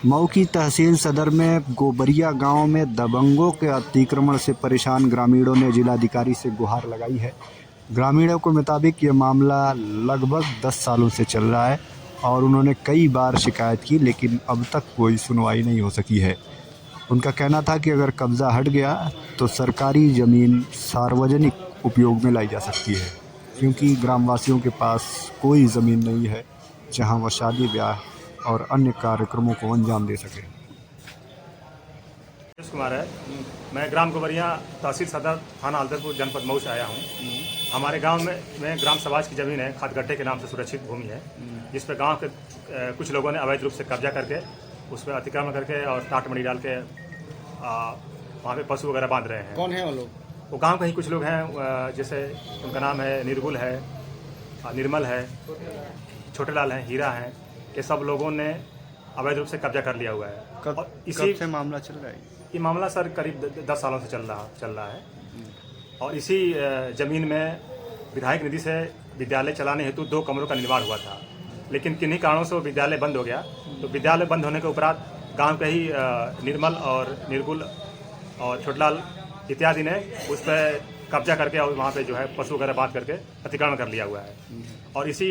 मऊ की तहसील सदर में गोबरिया गांव में दबंगों के अतिक्रमण से परेशान ग्रामीणों ने जिलाधिकारी से गुहार लगाई है। ग्रामीणों के मुताबिक ये मामला लगभग 10 सालों से चल रहा है और उन्होंने कई बार शिकायत की, लेकिन अब तक कोई सुनवाई नहीं हो सकी है। उनका कहना था कि अगर कब्ज़ा हट गया तो सरकारी ज़मीन सार्वजनिक उपयोग में लाई जा सकती है, क्योंकि ग्रामवासियों के पास कोई ज़मीन नहीं है जहां वह शादी ब्याह और अन्य कार्यक्रमों को अंजाम दे सके। कुमार है। मैं ग्राम गोबरिया तहसील सदर थाना हल्दरपुर जनपद मऊ से आया हूँ। हमारे गांव में ग्राम समाज की ज़मीन है, खादगड्ढे के नाम से सुरक्षित भूमि है, जिस पर गांव के कुछ लोगों ने अवैध रूप से कब्जा करके उस पर अतिक्रमण करके और टाट मड़ी डाल के वहाँ पे पशु वगैरह बांध रहे हैं। कौन है वो लोग? वो गांव के ही कुछ लोग हैं, जैसे उनका नाम है निर्गुल है, निर्मल है, छोटे लाल हैं, हीरा हैं। ये सब लोगों ने अवैध रूप से कब्जा कर लिया हुआ है। कब से मामला चल रहा है? ये मामला सर करीब 10 सालों से चल रहा है। और इसी ज़मीन में विधायक निधि से विद्यालय चलाने हेतु 2 कमरों का निर्माण हुआ था, लेकिन किन्हीं कारणों से विद्यालय बंद हो गया। तो विद्यालय बंद होने के उपरांत गांव के ही निर्मल और निर्गुल और छोटलाल इत्यादि ने उस पर कब्जा करके और वहाँ पे जो है पशु वगैरह बांध करके अतिक्रमण कर लिया हुआ है। और इसी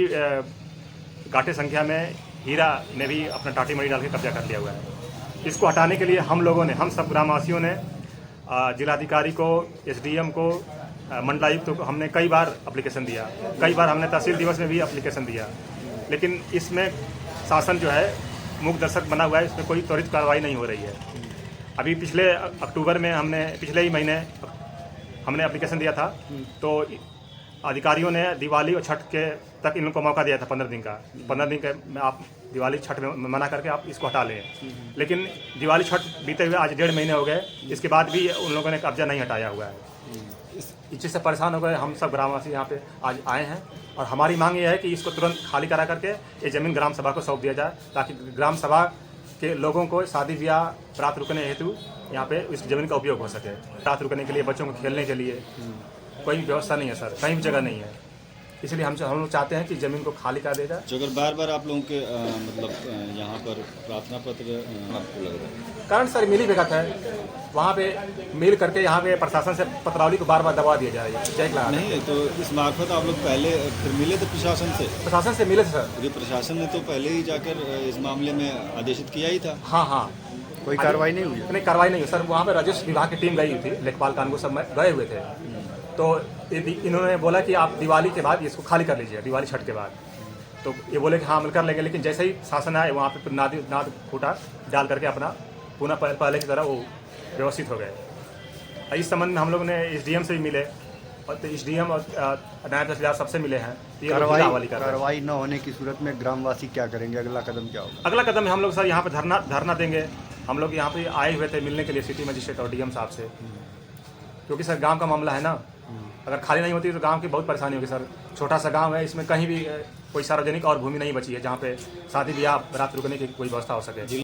गाठे संख्या में हीरा ने भी अपना टाटी मड़ी डाल के कब्जा कर लिया हुआ है। इसको हटाने के लिए हम लोगों ने, हम सब ग्रामवासियों ने जिलाधिकारी को, एसडीएम को, मंडलायुक्त को हमने कई बार एप्लीकेशन दिया। कई बार हमने तहसील दिवस में भी एप्लीकेशन दिया, लेकिन इसमें शासन जो है मूक दर्शक बना हुआ है। इसमें कोई त्वरित कार्रवाई नहीं हो रही है। अभी पिछले अक्टूबर में पिछले ही महीने हमने एप्लीकेशन दिया था, तो अधिकारियों ने दिवाली और छठ के तक इन लोगों को मौका दिया था 15 दिन का। 15 दिन के में आप दिवाली छठ में मना करके आप इसको हटा लें, लेकिन दिवाली छठ बीते हुए आज 1.5 महीने हो गए, इसके बाद भी उन लोगों ने कब्जा नहीं हटाया हुआ है। इस चीज़ से परेशान हो गए हम सब ग्रामवासी यहाँ पे आज आए हैं, और हमारी मांग ये है कि इसको तुरंत खाली करा करके ये ज़मीन ग्राम सभा को सौंप दिया जाए, ताकि ग्राम सभा के लोगों को शादी ब्याह, रात रुकने हेतु यहाँ पे इस ज़मीन का उपयोग हो सके। रात रुकने के लिए, बच्चों को खेलने के लिए कोई व्यवस्था नहीं है सर, कहीं भी जगह नहीं है। इसलिए हम लोग चाहते हैं कि ज़मीन को खाली कर देगा। जो अगर बार बार आप लोगों के यहाँ पर प्रार्थना पत्र आपको लग रहा है, कारण सर मिली भगत है, वहाँ पे मिल करके यहाँ पे प्रशासन से पत्रावली को बार बार दबा दिया जा रहा है। चेक लगा नहीं, तो इस मार्फत आप लोग पहले फिर मिले थे प्रशासन से मिले थे सर। जो प्रशासन ने तो पहले ही जाकर इस मामले में आदेशित किया ही था। हाँ, कोई कार्रवाई नहीं हुई? नहीं, कार्रवाई नहीं हुई सर। वहाँ पे राजस्व विभाग की टीम गई हुई थी, लेखपाल कानून सब गए हुए थे। तो इन्होंने बोला कि आप दिवाली के बाद इसको खाली कर लीजिए, दिवाली छठ के बाद। तो ये बोले कि हाँ हम कर लेंगे, लेकिन जैसे ही शासन आए वहाँ पे नाद फूटा डाल करके अपना पुनः पहले की तरह वो व्यवस्थित हो गए। इस संबंध में हम लोग ने एसडीएम से भी मिले, और तो एसडीएम और नायब तहसीलदार सबसे मिले हैं। ये कार्रवाई न होने की सूरत में ग्रामवासी क्या करेंगे? अगला कदम क्या होगा? अगला कदम हम लोग सर यहाँ पे धरना देंगे। हम लोग यहाँ पे आए हुए थे मिलने के लिए सिटी मजिस्ट्रेट और डीएम साहब से, क्योंकि सर गांव का मामला है ना। अगर खाली नहीं होती तो गांव की बहुत परेशानी होगी सर। छोटा सा गांव है, इसमें कहीं भी कोई सार्वजनिक और भूमि नहीं बची है जहाँ पे शादी ब्याह, रात रुकने की कोई व्यवस्था हो सके।